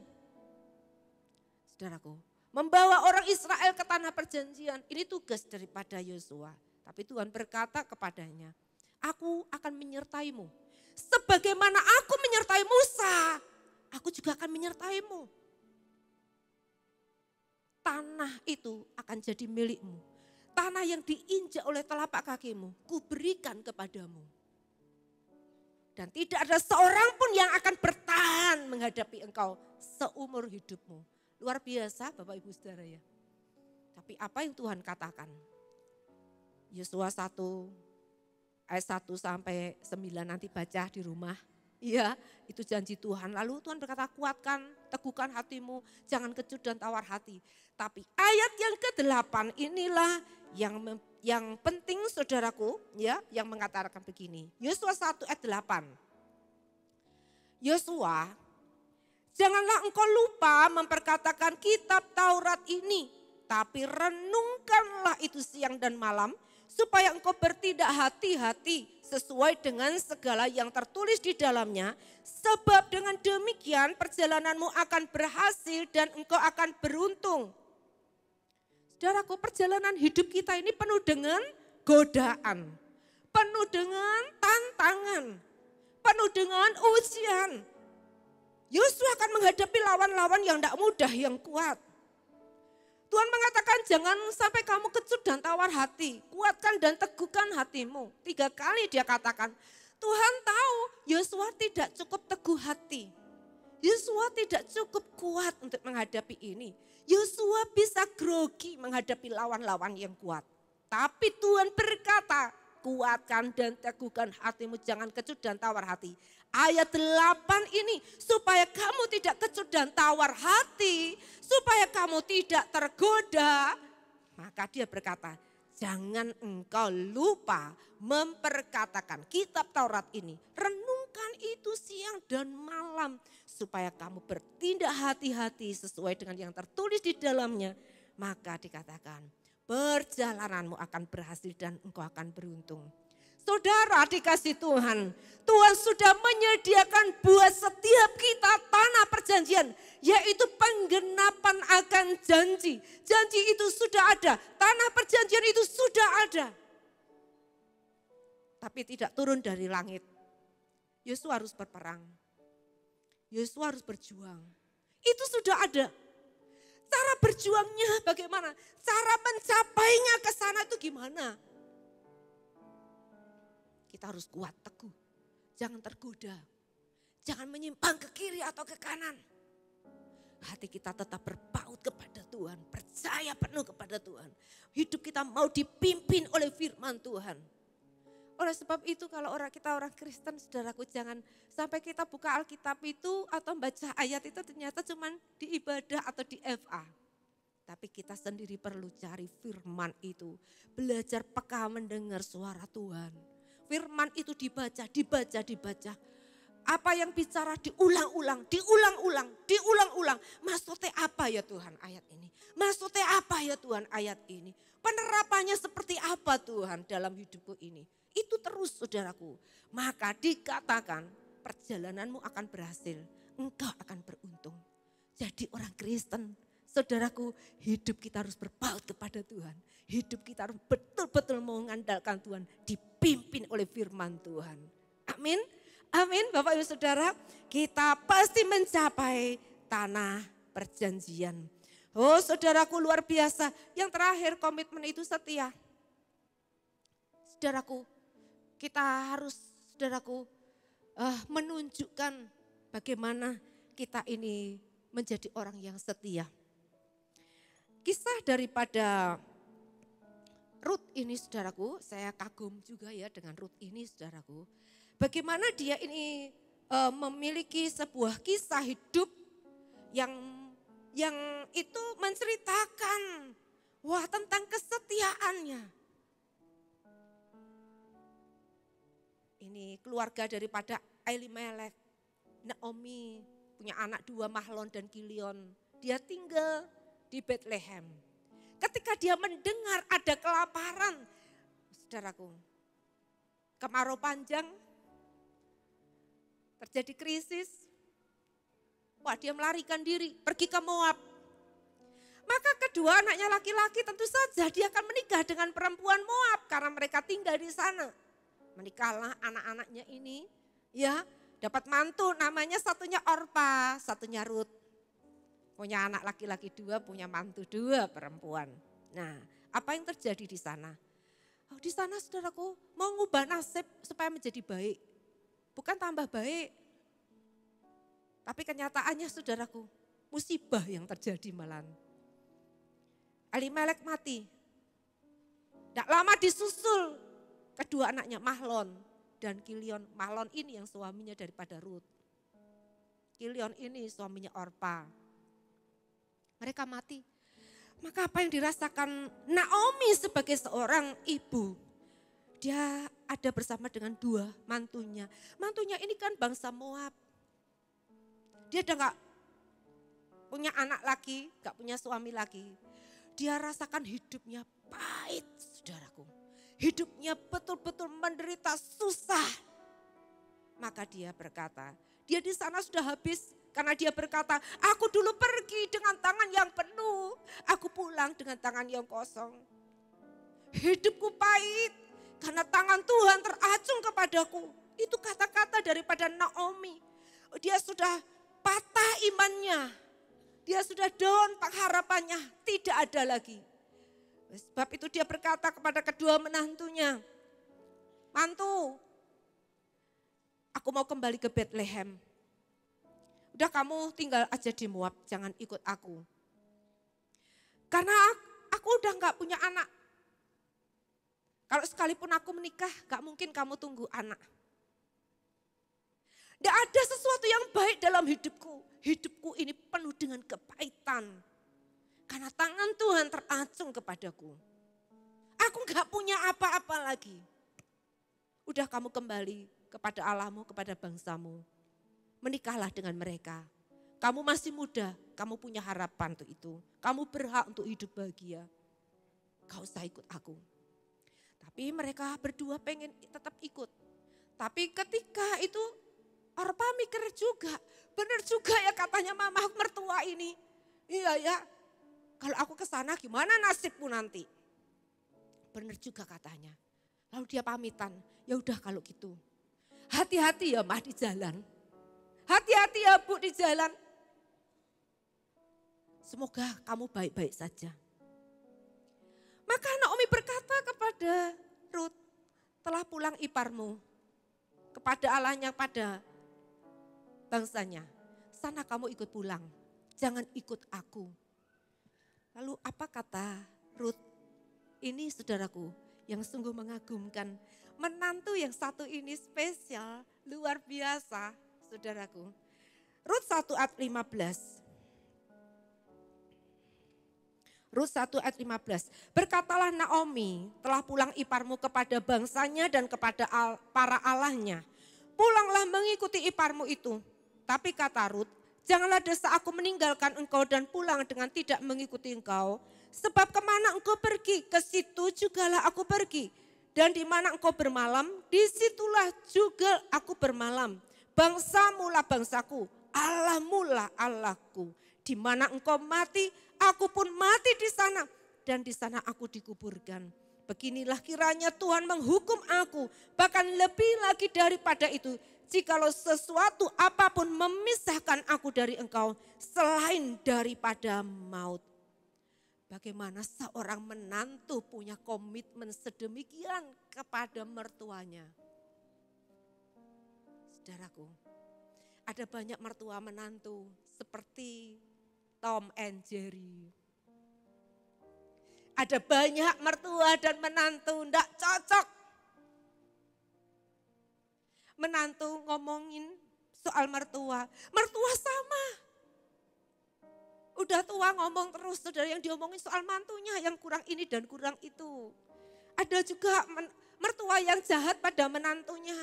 Saudaraku, membawa orang Israel ke tanah perjanjian, ini tugas daripada Yosua. Tapi Tuhan berkata kepadanya, aku akan menyertaimu. Sebagaimana aku menyertai Musa, aku juga akan menyertaimu. Tanah itu akan jadi milikmu. Tanah yang diinjak oleh telapak kakimu, kuberikan kepadamu. Dan tidak ada seorang pun yang akan bertahan menghadapi engkau seumur hidupmu. Luar biasa Bapak Ibu Saudara ya. Tapi apa yang Tuhan katakan? Yosua 1 ayat 1 sampai 9 nanti baca di rumah. Iya, itu janji Tuhan. Lalu Tuhan berkata, kuatkan, teguhkan hatimu, jangan kecut dan tawar hati. Tapi ayat yang ke-8 inilah yang penting saudaraku, ya, yang mengatakan begini. Yosua 1 ayat 8. Yosua, janganlah engkau lupa memperkatakan kitab Taurat ini, tapi renungkanlah itu siang dan malam, supaya engkau bertindak hati-hati sesuai dengan segala yang tertulis di dalamnya. Sebab dengan demikian perjalananmu akan berhasil dan engkau akan beruntung. Saudaraku, perjalanan hidup kita ini penuh dengan godaan, penuh dengan tantangan, penuh dengan ujian. Yosua akan menghadapi lawan-lawan yang tidak mudah, yang kuat. Tuhan mengatakan jangan sampai kamu kecut dan tawar hati. Kuatkan dan teguhkan hatimu. 3 kali dia katakan. Tuhan tahu Yosua tidak cukup teguh hati. Yosua tidak cukup kuat untuk menghadapi ini. Yosua bisa grogi menghadapi lawan-lawan yang kuat. Tapi Tuhan berkata, kuatkan dan teguhkan hatimu, jangan kecut dan tawar hati. Ayat 8 ini supaya kamu tidak kecut dan tawar hati, supaya kamu tidak tergoda. Maka dia berkata, jangan engkau lupa memperkatakan kitab Taurat ini. Renungkan itu siang dan malam supaya kamu bertindak hati-hati sesuai dengan yang tertulis di dalamnya. Maka dikatakan perjalananmu akan berhasil dan engkau akan beruntung. Saudara dikasih Tuhan, Tuhan sudah menyediakan buat setiap kita tanah perjanjian, yaitu penggenapan akan janji. Janji itu sudah ada, tanah perjanjian itu sudah ada. Tapi tidak turun dari langit. Yosua harus berperang. Yosua harus berjuang. Itu sudah ada. Cara berjuangnya bagaimana? Cara mencapainya ke sana itu gimana? Kita harus kuat, teguh. Jangan tergoda. Jangan menyimpang ke kiri atau ke kanan. Hati kita tetap berpaut kepada Tuhan. Percaya penuh kepada Tuhan. Hidup kita mau dipimpin oleh firman Tuhan. Oleh sebab itu kalau kita orang Kristen, saudaraku, jangan sampai kita buka Alkitab itu atau baca ayat itu ternyata cuma di ibadah atau di FA. Tapi kita sendiri perlu cari firman itu. Belajar peka mendengar suara Tuhan. Firman itu dibaca. Apa yang bicara diulang-ulang. Maksudnya apa ya Tuhan ayat ini? Maksudnya apa ya Tuhan ayat ini? Penerapannya seperti apa Tuhan dalam hidupku ini? Itu terus saudaraku. Maka dikatakan perjalananmu akan berhasil. Engkau akan beruntung. Jadi orang Kristen, saudaraku, hidup kita harus berpaut kepada Tuhan. Hidup kita harus betul-betul mengandalkan Tuhan. Dipimpin oleh firman Tuhan. Amin. Amin Bapak Ibu Saudara. Kita pasti mencapai tanah perjanjian. Oh saudaraku luar biasa. Yang terakhir komitmen itu setia. Saudaraku, kita harus menunjukkan bagaimana kita ini menjadi orang yang setia. Kisah daripada Ruth ini saudaraku, saya kagum juga ya dengan Ruth ini saudaraku. Bagaimana dia ini memiliki sebuah kisah hidup yang itu menceritakan tentang kesetiaannya. Ini keluarga daripada Elimelek, Naomi punya anak 2 Mahlon dan Kilion. Dia tinggal di Bethlehem. Ketika dia mendengar ada kelaparan, saudaraku, kemarau panjang, terjadi krisis, dia melarikan diri, pergi ke Moab. Maka kedua anaknya laki-laki tentu saja dia akan menikah dengan perempuan Moab karena mereka tinggal di sana. Menikahlah anak-anaknya ini, ya dapat mantu namanya satunya Orpa, satunya Ruth. Punya anak laki-laki 2, punya mantu 2 perempuan. Nah, apa yang terjadi di sana? Di sana saudaraku mau ngubah nasib supaya menjadi baik. Bukan tambah baik. Tapi kenyataannya saudaraku, musibah yang terjadi malahan. Elimelek mati. Tidak lama disusul kedua anaknya Mahlon dan Kilion. Mahlon ini yang suaminya daripada Ruth. Kilion ini suaminya Orpa. Mereka mati. Maka apa yang dirasakan Naomi sebagai seorang ibu? Dia ada bersama dengan 2 mantunya. Mantunya ini kan bangsa Moab. Dia udah gak punya anak lagi, gak punya suami lagi. Dia rasakan hidupnya pahit, saudaraku. Hidupnya betul-betul menderita, susah. Maka dia berkata, dia di sana sudah habis karena dia berkata, aku dulu pergi dengan tangan yang penuh, aku pulang dengan tangan yang kosong. Hidupku pahit karena tangan Tuhan teracung kepadaku. Itu kata-kata daripada Naomi. Dia sudah patah imannya, dia sudah down pengharapannya, tidak ada lagi. Sebab itu dia berkata kepada kedua menantunya, mantu, aku mau kembali ke Bethlehem. Udah kamu tinggal aja di Moab, jangan ikut aku. Karena aku udah gak punya anak. Kalau sekalipun aku menikah, gak mungkin kamu tunggu anak. Tidak ada sesuatu yang baik dalam hidupku. Hidupku ini penuh dengan kepahitan. Karena tangan Tuhan teracung kepadaku. Aku gak punya apa-apa lagi. Udah kamu kembali kepada Allahmu, kepada bangsamu. Menikahlah dengan mereka. Kamu masih muda, kamu punya harapan untuk itu. Kamu berhak untuk hidup bahagia. Gak usah ikut aku. Tapi mereka berdua pengen tetap ikut. Tapi ketika itu Orpa mikir juga, benar juga ya katanya mama mertua ini. Iya ya, kalau aku ke sana gimana nasibku nanti? Benar juga katanya. Lalu dia pamitan, ya udah kalau gitu. Hati-hati ya mah di jalan. Hati-hati ya bu di jalan. Semoga kamu baik-baik saja. Maka Naomi berkata kepada Ruth, telah pulang iparmu kepada Allahnya, pada bangsanya. Sana kamu ikut pulang, jangan ikut aku. Lalu apa kata Ruth? Ini saudaraku yang sungguh mengagumkan. Menantu yang satu ini spesial, luar biasa saudaraku. Rut 1 ayat 15. Rut 1 ayat 15. Berkatalah Naomi, telah pulang iparmu kepada bangsanya dan kepada para allahnya. Pulanglah mengikuti iparmu itu. Tapi kata Rut, janganlah desa aku meninggalkan engkau dan pulang dengan tidak mengikuti engkau. Sebab kemana engkau pergi, ke situ jugalah aku pergi. Dan di mana engkau bermalam, disitulah juga aku bermalam. Bangsamu lah bangsaku, Allahmu lah Allahku. Di mana engkau mati, aku pun mati di sana. Dan di sana aku dikuburkan. Beginilah kiranya Tuhan menghukum aku, bahkan lebih lagi daripada itu. Jikalau sesuatu apapun memisahkan aku dari engkau, selain daripada maut. Bagaimana seorang menantu punya komitmen sedemikian kepada mertuanya. Saudaraku, Ada banyak mertua menantu seperti Tom and Jerry. Ada banyak mertua dan menantu tidak cocok. Menantu ngomongin soal mertua. Mertua sama. Udah tua ngomong terus, saudara, yang diomongin soal mantunya yang kurang ini dan kurang itu. Ada juga mertua yang jahat pada menantunya.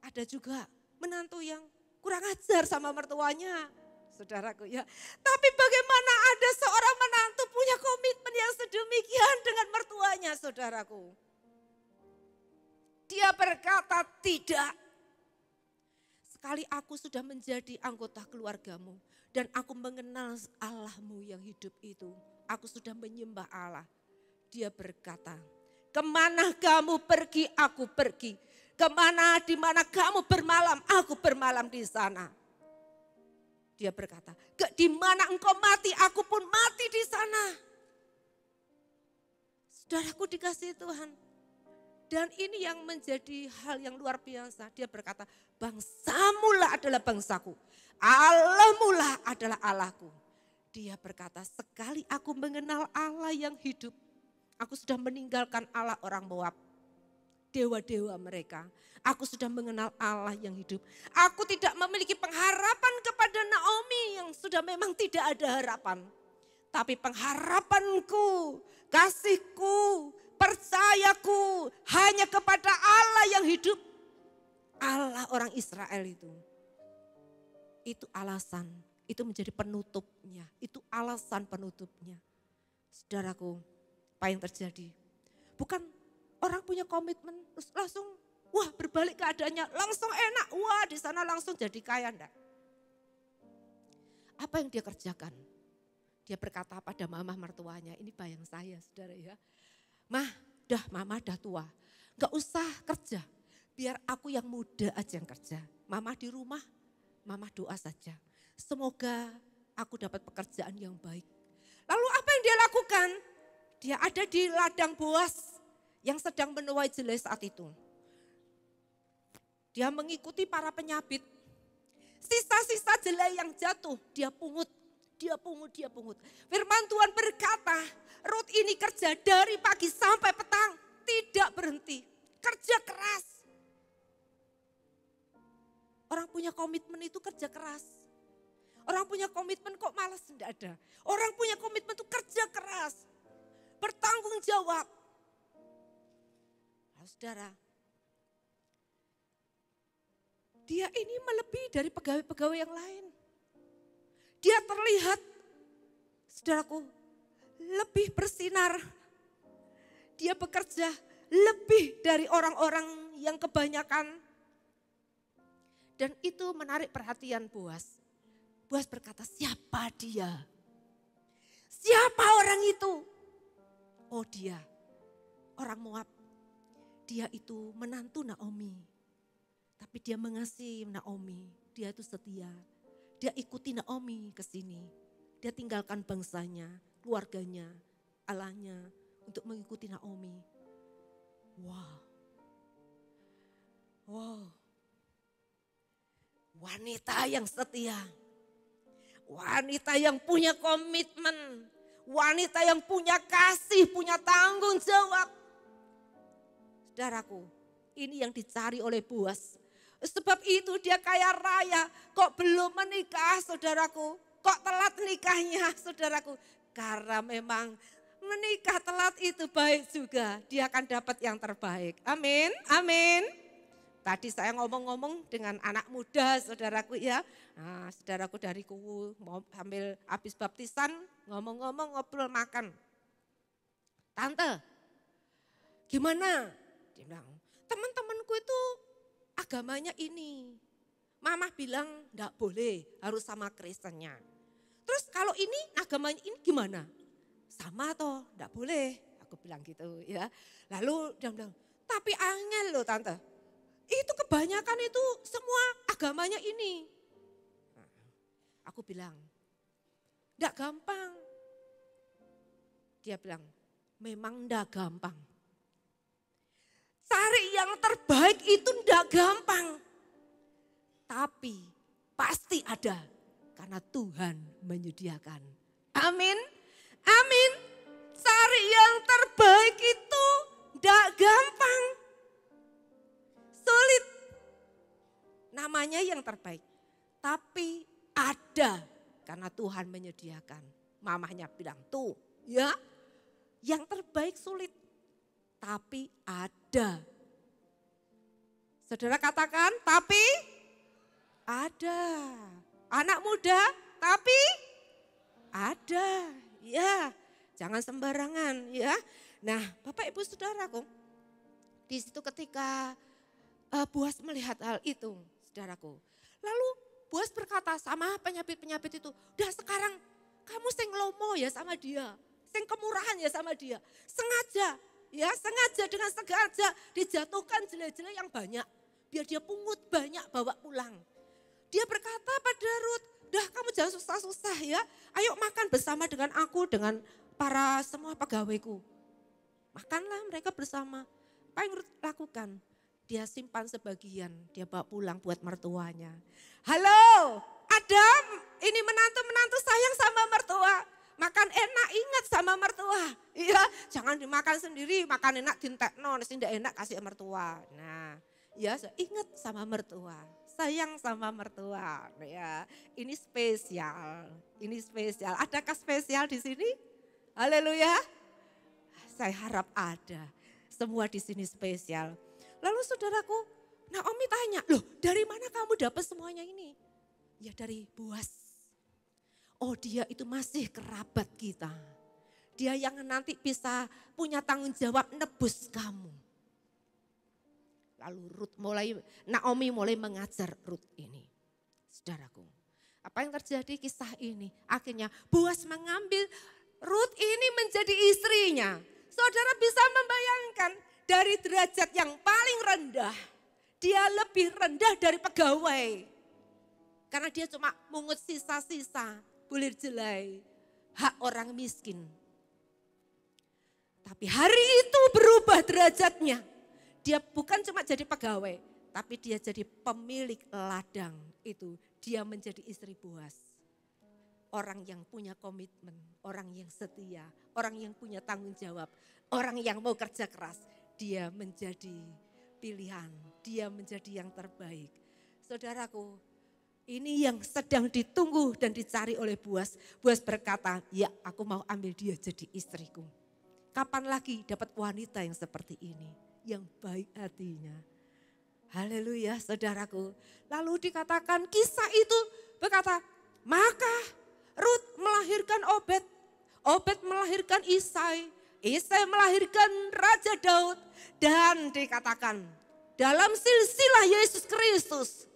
Ada juga menantu yang kurang ajar sama mertuanya, saudaraku ya. Tapi bagaimana ada seorang menantu punya komitmen yang sedemikian dengan mertuanya, saudaraku. Dia berkata, tidak. Sekali aku sudah menjadi anggota keluargamu dan aku mengenal Allahmu yang hidup itu. Aku sudah menyembah Allah. Dia berkata, kemana kamu pergi, aku pergi. Kemana, di mana kamu bermalam, aku bermalam di sana. Dia berkata, di mana engkau mati, aku pun mati di sana. Saudaraku dikasihi Tuhan. Dan ini yang menjadi hal yang luar biasa. Dia berkata, bangsamulah adalah bangsaku. Allahmulah adalah Allahku. Dia berkata, sekali aku mengenal Allah yang hidup. Aku sudah meninggalkan Allah orang Moab. Dewa-dewa mereka. Aku sudah mengenal Allah yang hidup. Aku tidak memiliki pengharapan kepada Naomi yang sudah memang tidak ada harapan. Tapi pengharapanku, kasihku, percayaku hanya kepada Allah yang hidup. Allah orang Israel itu. Itu alasan, itu menjadi penutupnya. Itu alasan penutupnya. Saudaraku, apa yang terjadi? Bukan orang punya komitmen terus langsung wah berbalik keadaannya langsung enak. Wah di sana langsung jadi kaya, enggak. Apa yang dia kerjakan? Dia berkata pada mama mertuanya, ini bayang saya saudara ya. Mah, mama dah tua, gak usah kerja. Biar aku yang muda aja yang kerja. Mama di rumah, mama doa saja. Semoga aku dapat pekerjaan yang baik. Lalu apa yang dia lakukan? Dia ada di ladang Boas yang sedang menuai jelai saat itu. Dia mengikuti para penyabit. Sisa-sisa jelai yang jatuh, dia pungut. Dia pungut. Firman Tuhan berkata, Ruth ini kerja dari pagi sampai petang, tidak berhenti. Kerja keras. Orang punya komitmen itu kerja keras. Orang punya komitmen kok malas, tidak ada. Orang punya komitmen itu kerja keras. Bertanggung jawab. Saudara, dia ini melebihi dari pegawai-pegawai yang lain. Dia terlihat, saudaraku, lebih bersinar. Dia bekerja lebih dari orang-orang yang kebanyakan. Dan itu menarik perhatian Boas. Boas berkata, siapa dia? Siapa orang itu? Oh dia, orang Moab. Dia itu menantu Naomi. Tapi dia mengasihi Naomi. Dia itu setia. Dia ikuti Naomi ke sini. Dia tinggalkan bangsanya, keluarganya, Allahnya untuk mengikuti Naomi. Wow. Wanita yang setia. Wanita yang punya komitmen. Wanita yang punya kasih, punya tanggung jawab. Saudaraku, ini yang dicari oleh Boas. Sebab itu dia kaya raya, kok belum menikah saudaraku. Kok telat nikahnya saudaraku. Karena memang menikah telat itu baik juga. Dia akan dapat yang terbaik. Amin, amin. Tadi saya ngomong-ngomong dengan anak muda saudaraku ya. Nah, saudaraku dari Kuwu mau sambil habis baptisan ngomong-ngomong ngobrol makan. Tante, gimana? Dia bilang, teman-temanku itu agamanya ini. Mama bilang enggak boleh, harus sama Kristennya. Terus kalau ini agamanya ini gimana? Sama toh, enggak boleh. Aku bilang gitu ya. Lalu dia bilang, tapi angel loh tante. Itu kebanyakan itu semua agamanya ini. Nah, aku bilang, enggak gampang. Dia bilang, memang enggak gampang. Cari yang terbaik itu enggak gampang. tapi pasti ada karena Tuhan menyediakan. Amin. Amin. Cari yang terbaik itu tidak gampang. Sulit. Namanya yang terbaik. Tapi ada karena Tuhan menyediakan. Mamahnya bilang tuh ya, yang terbaik sulit. Tapi ada. Saudara katakan tapi ada. Anak muda tapi ada. Ya, jangan sembarangan ya. Nah, Bapak Ibu Saudaraku, di situ ketika Boas melihat hal itu, saudaraku. Lalu Boas berkata sama penyabit-penyabit itu, udah sekarang kamu sing lomo ya sama dia, sing kemurahan ya sama dia. Sengaja, ya sengaja dengan sengaja dijatuhkan jelek-jelek yang banyak. Biar dia pungut banyak bawa pulang. Dia berkata pada Rut, dah kamu jangan susah-susah ya. Ayo makan bersama dengan aku, dengan para semua pegawaiku. Makanlah mereka bersama. Apa yang Rut lakukan? Dia simpan sebagian, dia bawa pulang buat mertuanya. Halo, Adam, ini menantu-menantu sayang sama mertua. Makan enak, ingat sama mertua. Iya, jangan dimakan sendiri, makan enak dintekno, sing ndak enak kasih mertua. Nah, ya ingat sama mertua, sayang sama mertua. Ya, ini spesial, ini spesial. Adakah spesial di sini? Haleluya. Saya harap ada. Semua di sini spesial. Lalu saudaraku, Naomi tanya, loh dari mana kamu dapat semuanya ini? Ya dari Boas. Oh dia itu masih kerabat kita. Dia yang nanti bisa punya tanggung jawab nebus kamu. Lalu Naomi mulai mengajar Rut ini. Saudaraku, apa yang terjadi kisah ini? Akhirnya Boas mengambil Rut ini menjadi istrinya. Saudara bisa membayangkan dari derajat yang paling rendah. Dia lebih rendah dari pegawai. Karena dia cuma mungut sisa-sisa bulir jelai hak orang miskin. Tapi hari itu berubah derajatnya. Dia bukan cuma jadi pegawai, tapi dia jadi pemilik ladang itu. Dia menjadi istri Boas. Orang yang punya komitmen, orang yang setia, orang yang punya tanggung jawab, orang yang mau kerja keras. Dia menjadi pilihan, dia menjadi yang terbaik. Saudaraku, ini yang sedang ditunggu dan dicari oleh Boas. Boas berkata, ya aku mau ambil dia jadi istriku. Kapan lagi dapat wanita yang seperti ini, yang baik hatinya. Haleluya saudaraku. Lalu dikatakan kisah itu berkata, maka Rut melahirkan Obed. Obed melahirkan Isai. Isai melahirkan Raja Daud. Dan dikatakan dalam silsilah Yesus Kristus.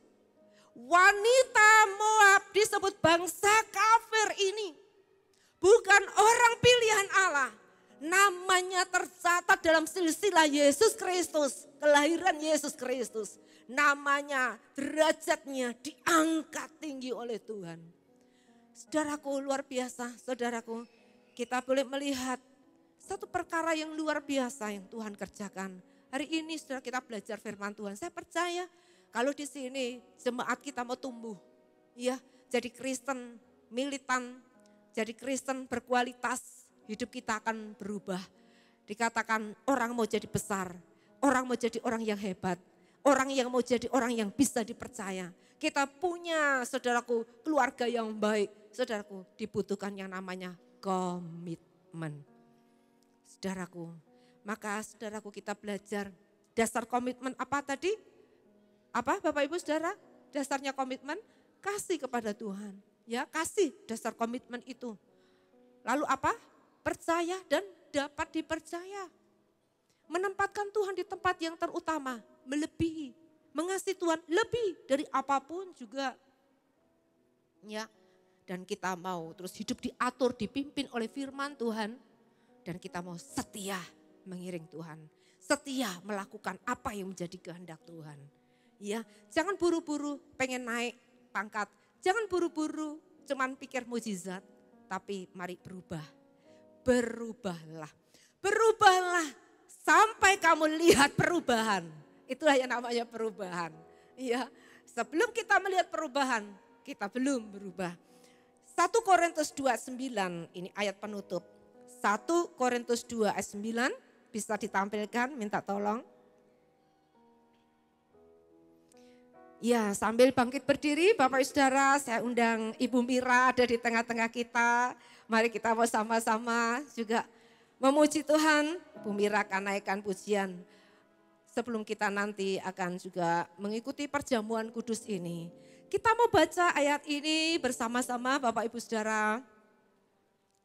Wanita Moab disebut bangsa kafir ini. Bukan orang pilihan Allah. Namanya tercatat dalam silsilah Yesus Kristus. Kelahiran Yesus Kristus. Namanya, derajatnya diangkat tinggi oleh Tuhan. Saudaraku luar biasa, saudaraku. Kita boleh melihat satu perkara yang luar biasa yang Tuhan kerjakan. Hari ini saudara kita belajar firman Tuhan. Saya percaya kalau di sini jemaat kita mau tumbuh. Ya, jadi Kristen militan, jadi Kristen berkualitas. Hidup kita akan berubah. Dikatakan orang mau jadi besar, orang mau jadi orang yang hebat, orang yang mau jadi orang yang bisa dipercaya. Kita punya saudaraku keluarga yang baik. Saudaraku dibutuhkan yang namanya komitmen. Saudaraku, maka saudaraku kita belajar dasar komitmen apa tadi? Apa Bapak Ibu Saudara? Dasarnya komitmen kasih kepada Tuhan. Ya, kasih dasar komitmen itu. Lalu apa? Percaya dan dapat dipercaya. Menempatkan Tuhan di tempat yang terutama, melebihi, mengasihi Tuhan lebih dari apapun juga. Ya, dan kita mau terus hidup diatur, dipimpin oleh firman Tuhan. Dan kita mau setia mengiring Tuhan. Setia melakukan apa yang menjadi kehendak Tuhan. Ya, jangan buru-buru pengen naik pangkat. Jangan buru-buru cuman pikir mujizat. Tapi mari berubah. Berubahlah. Berubahlah sampai kamu lihat perubahan. Itulah yang namanya perubahan. Ya, Sebelum kita melihat perubahan, kita belum berubah. 1 Korintus 2:9 ini ayat penutup. 1 Korintus 2 ayat 9 bisa ditampilkan, minta tolong. Ya, sambil bangkit berdiri Bapak Ibu Saudara, saya undang Ibu Mira ada di tengah-tengah kita. Mari kita mau sama-sama juga memuji Tuhan. Ibu Mira akan naikkan pujian. Sebelum kita nanti akan juga mengikuti perjamuan kudus ini. Kita mau baca ayat ini bersama-sama Bapak Ibu Saudara.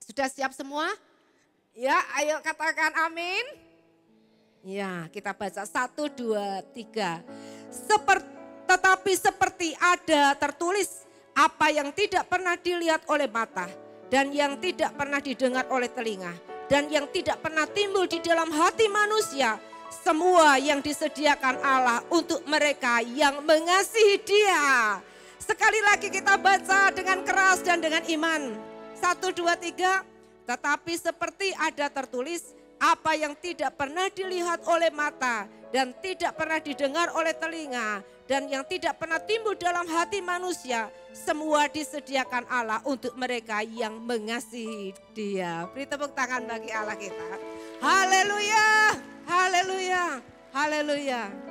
Sudah siap semua? Ya, ayo katakan amin. Ya, kita baca 1, 2, 3. Tetapi seperti ada tertulis apa yang tidak pernah dilihat oleh mata dan yang tidak pernah didengar oleh telinga dan yang tidak pernah timbul di dalam hati manusia. Semua yang disediakan Allah untuk mereka yang mengasihi Dia. Sekali lagi kita baca dengan keras dan dengan iman. 1, 2, 3. Tetapi seperti ada tertulis apa yang tidak pernah dilihat oleh mata dan tidak pernah didengar oleh telinga dan yang tidak pernah timbul dalam hati manusia. Semua disediakan Allah untuk mereka yang mengasihi Dia. Beri tepuk tangan bagi Allah kita. Haleluya, haleluya, haleluya.